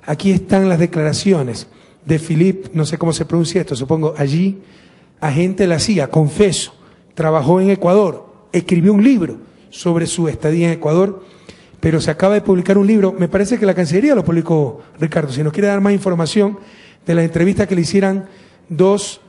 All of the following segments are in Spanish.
Aquí están las declaraciones de Philippe, no sé cómo se pronuncia esto, supongo, allí, agente de la CIA, confeso, trabajó en Ecuador, escribió un libro sobre su estadía en Ecuador, pero se acaba de publicar un libro, me parece que la Cancillería lo publicó, Ricardo, si nos quiere dar más información de las entrevistas que le hicieran dos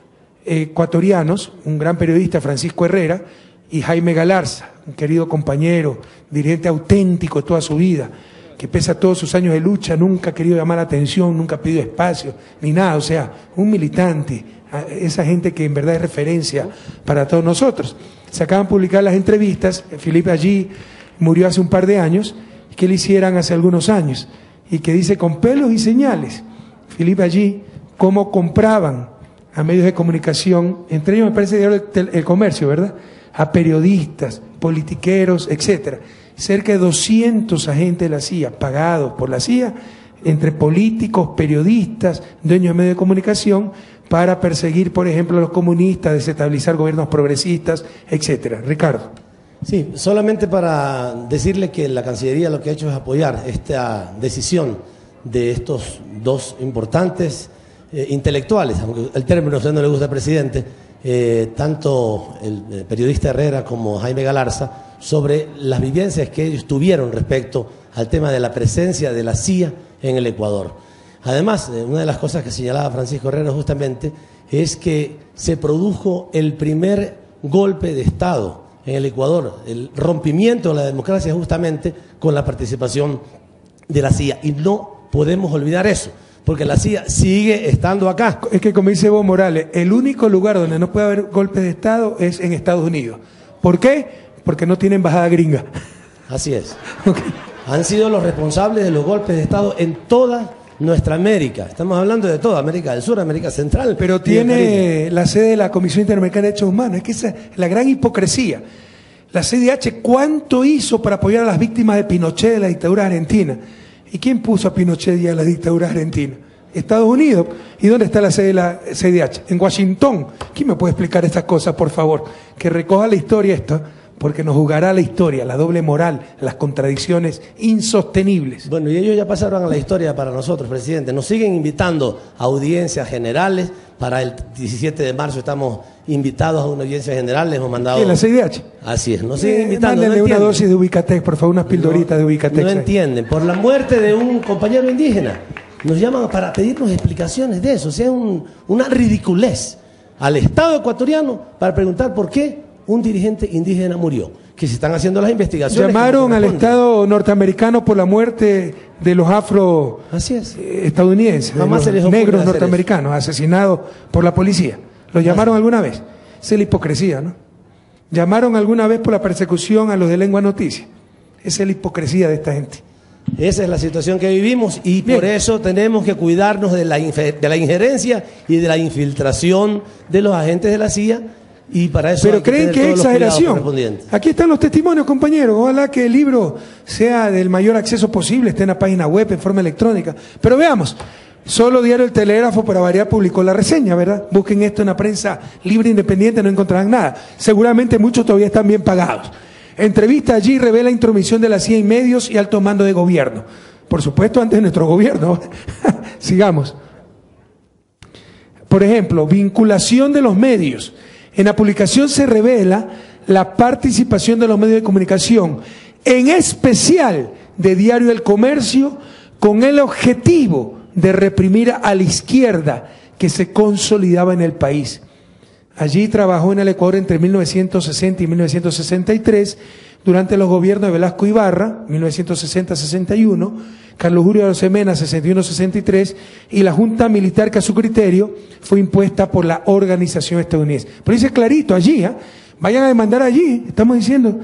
ecuatorianos, un gran periodista, Francisco Herrera, y Jaime Galarza, un querido compañero, dirigente auténtico de toda su vida, que pese a todos sus años de lucha, nunca ha querido llamar la atención, nunca ha pedido espacio, ni nada, o sea, un militante, esa gente que en verdad es referencia para todos nosotros. Se acaban de publicar las entrevistas, Philippe allí murió hace un par de años, que le hicieran hace algunos años, y que dice con pelos y señales, Philippe allí, cómo compraban a medios de comunicación, entre ellos me parece el Comercio, ¿verdad?, a periodistas, politiqueros, etcétera. Cerca de 200 agentes de la CIA, pagados por la CIA, entre políticos, periodistas, dueños de medios de comunicación, para perseguir, por ejemplo, a los comunistas, desestabilizar gobiernos progresistas, etcétera. Ricardo. Sí, solamente para decirle que la Cancillería lo que ha hecho es apoyar esta decisión de estos dos importantes intelectuales, aunque el término a usted no le gusta, presidente, tanto el periodista Herrera como Jaime Galarza, sobre las vivencias que ellos tuvieron respecto al tema de la presencia de la CIA en el Ecuador. Además, una de las cosas que señalaba Francisco Herrera justamente es que se produjo el primer golpe de Estado en el Ecuador, el rompimiento de la democracia justamente con la participación de la CIA. Y no podemos olvidar eso, porque la CIA sigue estando acá. Es que, como dice Evo Morales, el único lugar donde no puede haber golpe de Estado es en Estados Unidos. ¿Por qué? Porque no tiene embajada gringa. Así es. Okay. Han sido los responsables de los golpes de Estado en toda nuestra América. Estamos hablando de toda América del Sur, América Central. Pero tiene la sede de la Comisión Interamericana de Derechos Humanos. Es que esa es la gran hipocresía. La CIDH, ¿cuánto hizo para apoyar a las víctimas de Pinochet de la dictadura argentina? ¿Y quién puso a Pinochet y a la dictadura argentina? Estados Unidos. ¿Y dónde está la sede de la CIDH? En Washington. ¿Quién me puede explicar estas cosas, por favor? Que recoja la historia esto, porque nos jugará la historia, la doble moral, las contradicciones insostenibles. Bueno, y ellos ya pasaron a la historia para nosotros, presidente. Nos siguen invitando a audiencias generales. Para el 17 de marzo estamos invitados a una audiencia general. Les hemos mandado... ¿En la CIDH? Así es, nos siguen invitando. Mándenle una dosis de Ubicatex, por favor, unas pildoritas de Ubicatex. No entienden. Por la muerte de un compañero indígena. Nos llaman para pedirnos explicaciones de eso. O sea, una ridiculez al Estado ecuatoriano para preguntar por qué un dirigente indígena murió, que se están haciendo las investigaciones. Llamaron al Estado norteamericano por la muerte de los afro estadounidenses, jamás de los negros norteamericanos asesinados por la policía. ¿Los llamaron alguna vez? Esa es la hipocresía, ¿no? ¿Llamaron alguna vez por la persecución a los de Lengua Noticia? Esa es la hipocresía de esta gente. Esa es la situación que vivimos y por eso tenemos que cuidarnos de la injerencia y de la infiltración de los agentes de la CIA. Y para eso pero creen que es exageración. Aquí están los testimonios, compañeros. Ojalá que el libro sea del mayor acceso posible, esté en la página web en forma electrónica. Pero veamos, solo Diario El Telégrafo, para variar, publicó la reseña, ¿verdad? Busquen esto en la prensa libre e independiente, no encontrarán nada. Seguramente muchos todavía están bien pagados. Entrevista allí revela intromisión de la CIA en medios y alto mando de gobierno. Por supuesto, antes de nuestro gobierno. Sigamos. Por ejemplo, vinculación de los medios. En la publicación se revela la participación de los medios de comunicación, en especial de Diario El Comercio, con el objetivo de reprimir a la izquierda que se consolidaba en el país. Allí trabajó en el Ecuador entre 1960 y 1963, durante los gobiernos de Velasco Ibarra, 1960-61, Carlos Julio Arosemena, 61-63, y la Junta Militar que a su criterio fue impuesta por la organización estadounidense. Pero dice clarito allí, vayan a demandar allí, estamos diciendo,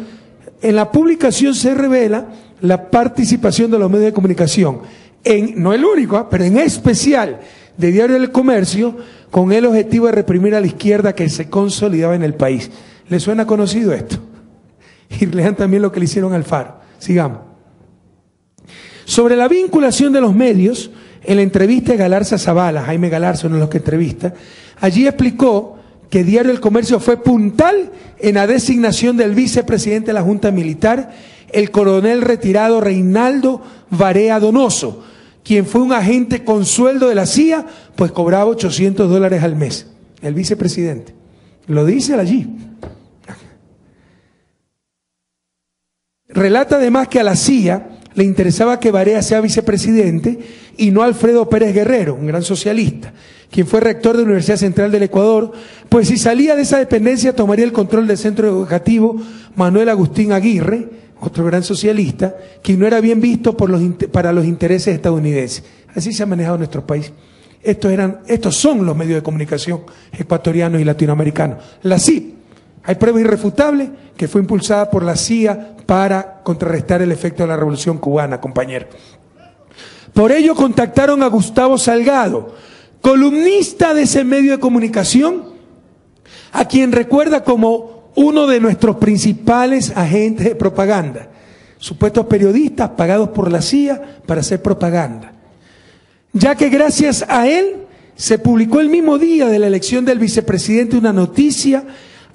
en la publicación se revela la participación de los medios de comunicación, no el único, pero en especial de Diario del Comercio, con el objetivo de reprimir a la izquierda que se consolidaba en el país. ¿Les suena conocido esto? Y lean también lo que le hicieron al Faro. Sigamos. Sobre la vinculación de los medios, en la entrevista de Galarza Zavala, Jaime Galarza, uno de los que entrevista, allí explicó que Diario del Comercio fue puntal en la designación del vicepresidente de la Junta Militar, el coronel retirado Reinaldo Varea Donoso, quien fue un agente con sueldo de la CIA, pues cobraba $800 al mes. El vicepresidente. Lo dice allí. Relata además que a la CIA le interesaba que Barea sea vicepresidente y no Alfredo Pérez Guerrero, un gran socialista, quien fue rector de la Universidad Central del Ecuador, pues si salía de esa dependencia tomaría el control del centro educativo Manuel Agustín Aguirre, otro gran socialista, quien no era bien visto para los intereses estadounidenses. Así se ha manejado nuestro país. Estos son los medios de comunicación ecuatorianos y latinoamericanos. La CIP, hay pruebas irrefutables que fue impulsada por la CIA para contrarrestar el efecto de la Revolución Cubana, compañero. Por ello contactaron a Gustavo Salgado, columnista de ese medio de comunicación, a quien recuerda como uno de nuestros principales agentes de propaganda, supuestos periodistas pagados por la CIA para hacer propaganda, ya que gracias a él se publicó el mismo día de la elección del vicepresidente una noticia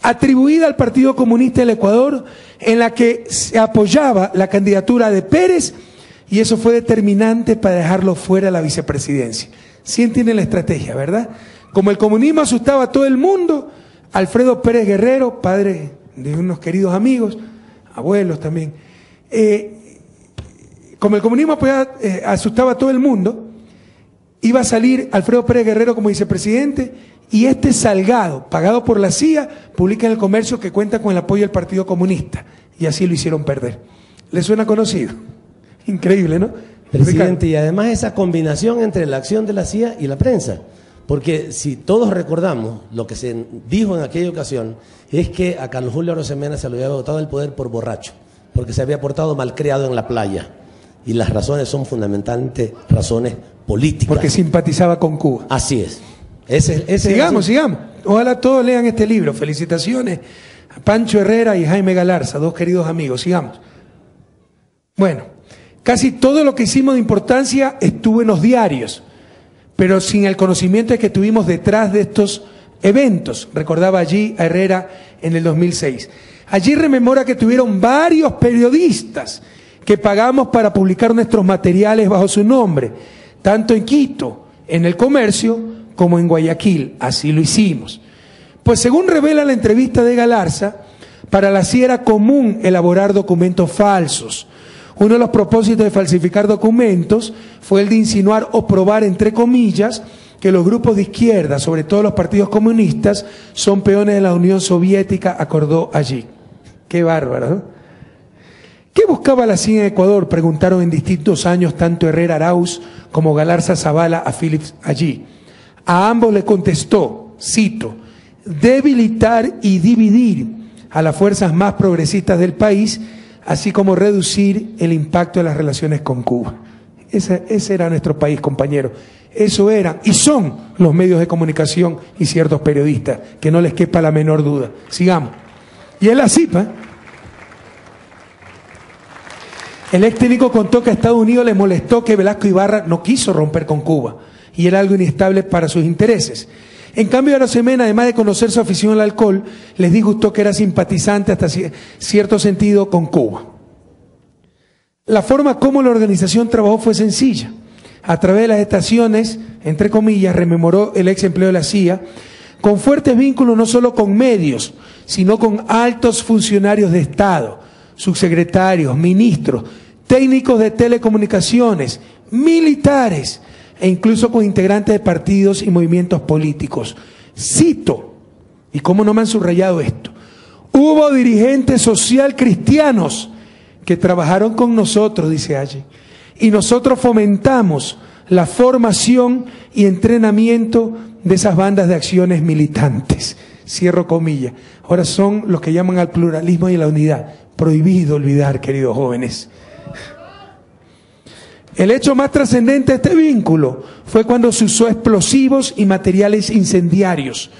atribuida al Partido Comunista del Ecuador en la que se apoyaba la candidatura de Pérez, y eso fue determinante para dejarlo fuera de la vicepresidencia. Sí entienden la estrategia, ¿verdad? Como el comunismo asustaba a todo el mundo, Alfredo Pérez Guerrero, padre de unos queridos amigos, abuelos también, como el comunismo asustaba a todo el mundo, iba a salir Alfredo Pérez Guerrero como vicepresidente, y este Salgado, pagado por la CIA, publica en El Comercio que cuenta con el apoyo del Partido Comunista, y así lo hicieron perder. ¿Le suena conocido? Increíble, ¿no? Presidente, y además esa combinación entre la acción de la CIA y la prensa, porque si todos recordamos, lo que se dijo en aquella ocasión es que a Carlos Julio Arosemena se le había botado el poder por borracho, porque se había portado malcriado en la playa, y las razones son fundamentalmente razones políticas. Porque simpatizaba con Cuba. Así es. Sigamos. Ojalá todos lean este libro. Felicitaciones a Pancho Herrera y Jaime Galarza, dos queridos amigos. Sigamos. Bueno, casi todo lo que hicimos de importancia estuvo en los diarios, pero sin el conocimiento que tuvimos detrás de estos eventos. Recordaba allí a Herrera en el 2006. Allí rememora que tuvieron varios periodistas que pagamos para publicar nuestros materiales bajo su nombre, tanto en Quito, en El Comercio, como en Guayaquil. Así lo hicimos. Pues según revela la entrevista de Galarza, para la CIA era común elaborar documentos falsos. Uno de los propósitos de falsificar documentos fue el de insinuar o probar, entre comillas, que los grupos de izquierda, sobre todo los partidos comunistas, son peones de la Unión Soviética, acordó allí. Qué bárbaro, ¿no? ¿Qué buscaba la CIA en Ecuador?, preguntaron en distintos años tanto Herrera Arauz como Galarza Zavala a Phillips allí. A ambos le contestó, cito, debilitar y dividir a las fuerzas más progresistas del país, así como reducir el impacto de las relaciones con Cuba. Ese era nuestro país, compañero. Eso eran y son los medios de comunicación y ciertos periodistas, que no les quepa la menor duda. Sigamos. Y en la CIPA, el ex técnico contó que a Estados Unidos le molestó que Velasco Ibarra no quiso romper con Cuba y era algo inestable para sus intereses. En cambio, Arosemena, además de conocer su afición al alcohol, les disgustó que era simpatizante hasta cierto sentido con Cuba. La forma como la organización trabajó fue sencilla. A través de las estaciones, entre comillas, rememoró el ex empleo de la CIA, con fuertes vínculos no solo con medios, sino con altos funcionarios de Estado, subsecretarios, ministros, técnicos de telecomunicaciones, militares, e incluso con integrantes de partidos y movimientos políticos. Cito, y cómo no me han subrayado esto, hubo dirigentes social cristianos que trabajaron con nosotros, dice allí, y nosotros fomentamos la formación y entrenamiento de esas bandas de acciones militantes. Cierro comillas. Ahora son los que llaman al pluralismo y a la unidad. Prohibido olvidar, queridos jóvenes. El hecho más trascendente de este vínculo fue cuando se usó explosivos y materiales incendiarios.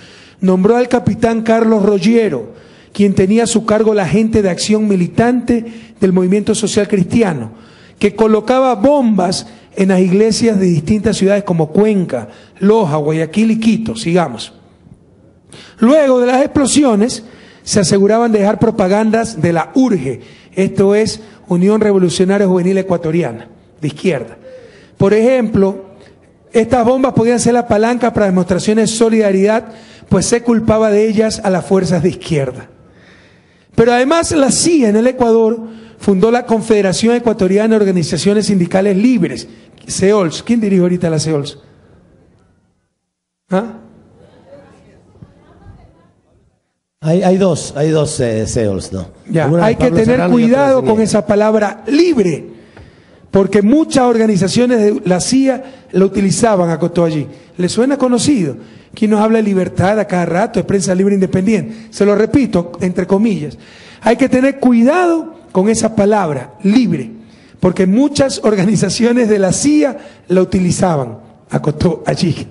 Nombró al capitán Carlos Rollero, quien tenía a su cargo la agente de acción militante del movimiento social cristiano, que colocaba bombas en las iglesias de distintas ciudades como Cuenca, Loja, Guayaquil y Quito. Sigamos. Luego de las explosiones, se aseguraban de dejar propagandas de la URGE, esto es Unión Revolucionaria Juvenil Ecuatoriana, de izquierda. Por ejemplo, estas bombas podían ser la palanca para demostraciones de solidaridad, pues se culpaba de ellas a las fuerzas de izquierda. Pero además la CIA en el Ecuador fundó la Confederación Ecuatoriana de Organizaciones Sindicales Libres, CEOLS. ¿Quién dirige ahorita la CEOLS? ¿Ah? Hay dos CEOLS, ¿no? Ya, hay que tener cuidado con esa palabra libre, porque muchas organizaciones de la CIA lo utilizaban, acotó allí. ¿Le suena conocido? Quien nos habla de libertad a cada rato, de prensa libre independiente. Se lo repito, entre comillas. Hay que tener cuidado con esa palabra, libre, porque muchas organizaciones de la CIA la utilizaban, acotó allí.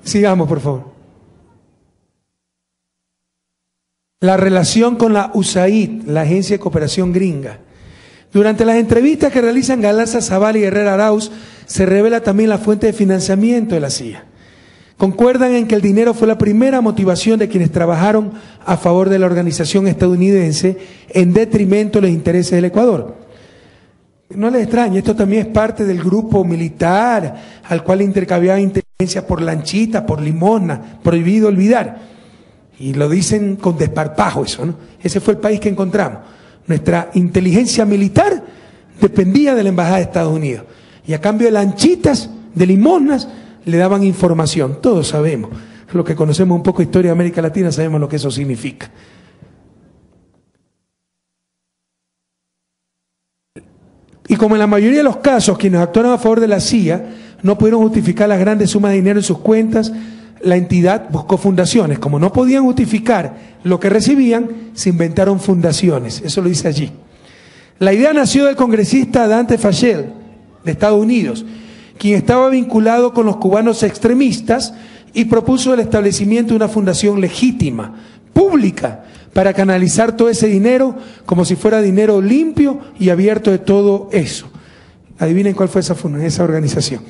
Sigamos, por favor. La relación con la USAID, la Agencia de Cooperación Gringa. Durante las entrevistas que realizan Galarza Zavala y Herrera Arauz, se revela también la fuente de financiamiento de la CIA. Concuerdan en que el dinero fue la primera motivación de quienes trabajaron a favor de la organización estadounidense en detrimento de los intereses del Ecuador. No les extrañe, esto también es parte del grupo militar al cual intercambiaban inteligencia por lanchita, por limosna, prohibido olvidar. Y lo dicen con desparpajo eso, ¿no? Ese fue el país que encontramos. Nuestra inteligencia militar dependía de la Embajada de Estados Unidos. Y a cambio de lanchitas, de limosnas, le daban información. Todos sabemos, los que conocemos un poco de historia de América Latina, sabemos lo que eso significa. Y como en la mayoría de los casos, quienes actuaron a favor de la CIA no pudieron justificar las grandes sumas de dinero en sus cuentas, la entidad buscó fundaciones. Como no podían justificar lo que recibían, se inventaron fundaciones. Eso lo dice allí. La idea nació del congresista Dante Fachel, de Estados Unidos, quien estaba vinculado con los cubanos extremistas y propuso el establecimiento de una fundación legítima, pública, para canalizar todo ese dinero como si fuera dinero limpio y abierto de todo eso. Adivinen cuál fue esa organización.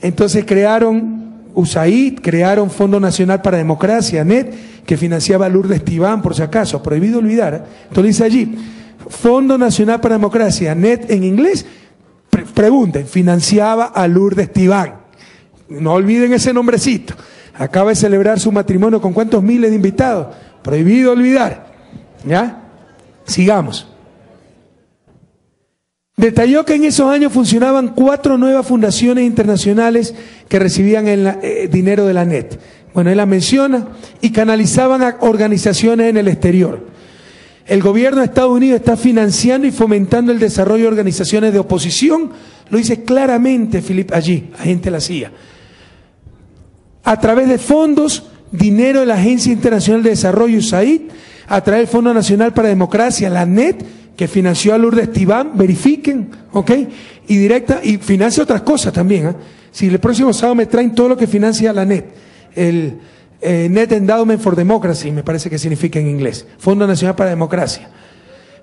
Entonces crearon USAID, crearon Fondo Nacional para Democracia, NET, que financiaba a Lourdes Tibán, por si acaso, prohibido olvidar. Entonces dice allí, Fondo Nacional para Democracia, NET en inglés, pregunten, financiaba a Lourdes Tibán. No olviden ese nombrecito. Acaba de celebrar su matrimonio con ¿cuántos miles de invitados? Prohibido olvidar. ¿Ya? Sigamos. Detalló que en esos años funcionaban 4 nuevas fundaciones internacionales que recibían el dinero de la NET. Bueno, él la menciona, y canalizaban a organizaciones en el exterior. El gobierno de Estados Unidos está financiando y fomentando el desarrollo de organizaciones de oposición, lo dice claramente Philip allí, agente de la CIA. A través de fondos, dinero de la Agencia Internacional de Desarrollo, USAID, a través del Fondo Nacional para Democracia, la NET, que financió a Lourdes Tibán, verifiquen, ¿ok? Y financia otras cosas también, ¿eh? Si el próximo sábado me traen todo lo que financia la NET, el Net Endowment for Democracy, me parece que significa en inglés, Fondo Nacional para Democracia,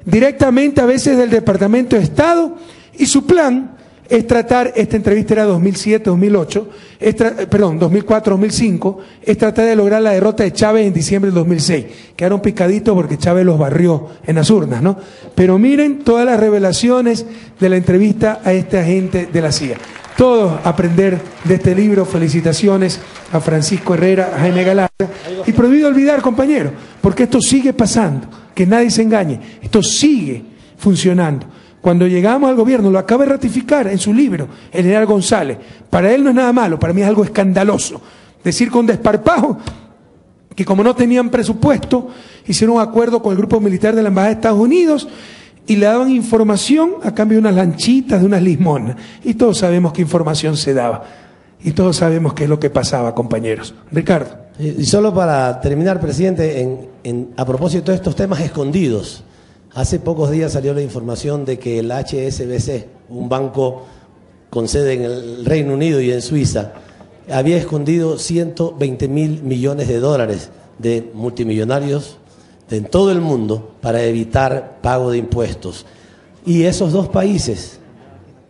directamente a veces del Departamento de Estado, y su plan es tratar, esta entrevista era 2007-2008, 2004-2005, es tratar de lograr la derrota de Chávez en diciembre del 2006. Quedaron picaditos porque Chávez los barrió en las urnas, ¿no? Pero miren todas las revelaciones de la entrevista a este agente de la CIA. Todos aprender de este libro. Felicitaciones a Francisco Herrera, a Jaime Galarza. Y prohibido olvidar, compañeros, porque esto sigue pasando, que nadie se engañe, esto sigue funcionando. Cuando llegamos al gobierno, lo acaba de ratificar en su libro el general González. Para él no es nada malo, para mí es algo escandaloso. Decir con desparpajo que como no tenían presupuesto, hicieron un acuerdo con el grupo militar de la Embajada de Estados Unidos y le daban información a cambio de unas lanchitas, de unas limonas. Y todos sabemos qué información se daba. Y todos sabemos qué es lo que pasaba, compañeros. Ricardo. Y solo para terminar, presidente, a propósito de estos temas escondidos, hace pocos días salió la información de que el HSBC, un banco con sede en el Reino Unido y en Suiza, había escondido 120.000 millones de dólares de multimillonarios en todo el mundo para evitar pago de impuestos. Y esos dos países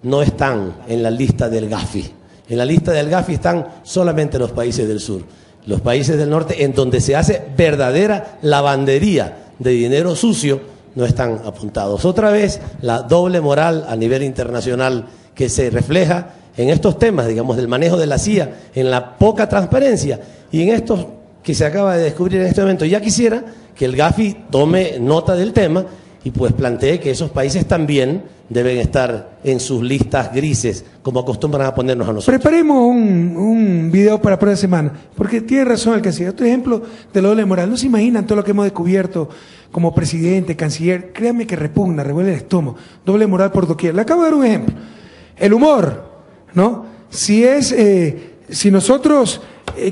no están en la lista del Gafi. En la lista del Gafi están solamente los países del sur. Los países del norte, en donde se hace verdadera lavandería de dinero sucio, no están apuntados. Otra vez, la doble moral a nivel internacional que se refleja en estos temas, digamos, del manejo de la CIA, en la poca transparencia y en estos que se acaba de descubrir en este momento. Ya quisiera que el Gafi tome nota del tema y pues plantee que esos países también deben estar en sus listas grises, como acostumbran a ponernos a nosotros. Preparemos un video para la semana, porque tiene razón el que hacía. Otro ejemplo de la doble moral. No se imaginan todo lo que hemos descubierto como presidente, canciller. Créanme que repugna, revuelve el estómago. Doble moral por doquier. Le acabo de dar un ejemplo. El humor, ¿no? Si nosotros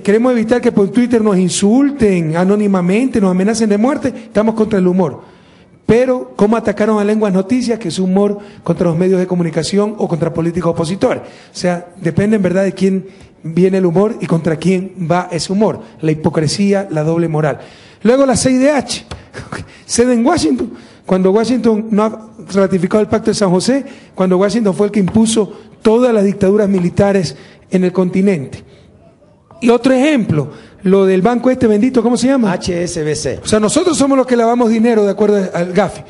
queremos evitar que por Twitter nos insulten anónimamente, nos amenacen de muerte, estamos contra el humor. Pero, ¿cómo atacaron a Lenguas Noticias? Que es humor contra los medios de comunicación o contra políticos opositores. O sea, depende en verdad de quién viene el humor y contra quién va ese humor. La hipocresía, la doble moral. Luego la CIDH, sede en Washington. Cuando Washington no ha ratificado el Pacto de San José, cuando Washington fue el que impuso todas las dictaduras militares en el continente. Y otro ejemplo, lo del banco este bendito, ¿cómo se llama? HSBC. O sea, nosotros somos los que lavamos dinero, de acuerdo al Gafi.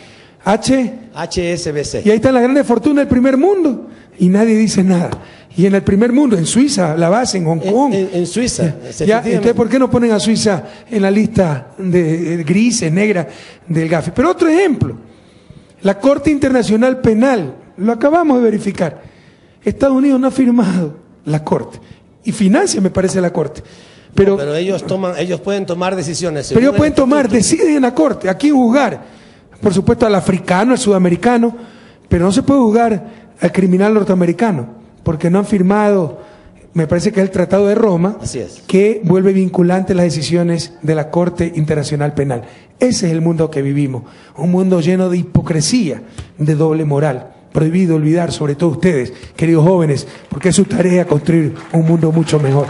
HSBC. Y ahí están las grandes fortunas del primer mundo. Y nadie dice nada. Y en el primer mundo, en Suiza, la base, en Hong Kong. En Suiza. Ya, entonces, ¿por qué no ponen a Suiza en la lista de grises, negra del Gafi? Pero otro ejemplo, la Corte Internacional Penal, lo acabamos de verificar. Estados Unidos no ha firmado la Corte. Y financia, me parece, la Corte. Pero ellos pueden tomar decisiones. Pero ellos pueden deciden en la Corte, a quién juzgar. Por supuesto al africano, al sudamericano, pero no se puede juzgar al criminal norteamericano, porque no han firmado, me parece que es el Tratado de Roma, que vuelve vinculante las decisiones de la Corte Internacional Penal. Ese es el mundo que vivimos, un mundo lleno de hipocresía, de doble moral. Prohibido olvidar, sobre todo ustedes, queridos jóvenes, porque es su tarea construir un mundo mucho mejor.